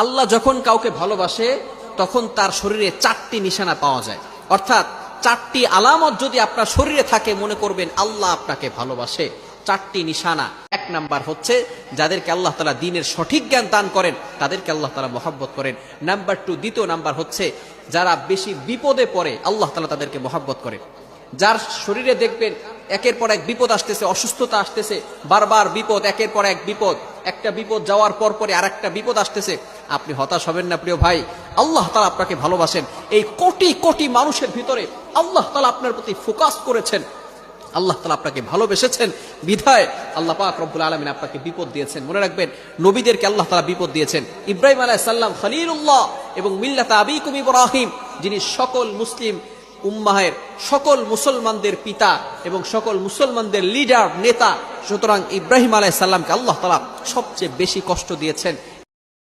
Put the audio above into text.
আল্লাহ যখন কাউকে ভালোবাসে তখন তার শরীরে 4টি নিশানা পাওয়া যায়, অর্থাৎ 4টি আলামত যদি আপনার শরীরে থাকে মনে করবেন আল্লাহ আপনাকে ভালোবাসে। 4টি নিশানা। 1 নাম্বার হচ্ছে যাদেরকে আল্লাহ তাআলা দ্বীনের সঠিক জ্ঞান দান করেন তাদেরকে আল্লাহ তাআলা মহব্বত করেন। নাম্বার 2, দ্বিতীয় নাম্বার হচ্ছে যারা বেশি বিপদে পড়ে আল্লাহ তাআলা তাদেরকে মহব্বত করেন। যার শরীরে দেখবেন একের পর এক বিপদ আসতেছে, অসুস্থতা আসতেছে, বারবার বিপদ, একের পর এক বিপদ, একটা বিপদ যাওয়ার পর পরে আরেকটা বিপদ আসতেছে, আপনি হতাশ হবেন না প্রিয় ভাই। আল্লাহ তাআলা আপনাকে ভালোবাসেন। এই কোটি কোটি মানুষের ভিতরে আল্লাহ তাআলা আপনার প্রতি ফোকাস করেছেন, আল্লাহ তাআলা আপনাকে ভালোবেসেছেন বিধায় আল্লাহ পাক রব্বুল আলামিন আপনাকে বিপদ দিয়েছেন। মনে রাখবেন নবীদেরকে আল্লাহ তাআলা বিপদ দিয়েছেন। ইব্রাহিম আলাইহিস সালাম খলিলুল্লাহ এবং মিল্লাত আবিকুম ইব্রাহিম, যিনি সকল মুসলিম উম্মাহের সকল মুসলমানদের পিতা এবং সকল মুসলমানদের লিডার নেতা, সুতরাং ইব্রাহিম আলাইহিস সালামকে আল্লাহ তাআলা সবচেয়ে বেশি কষ্ট দিয়েছেন।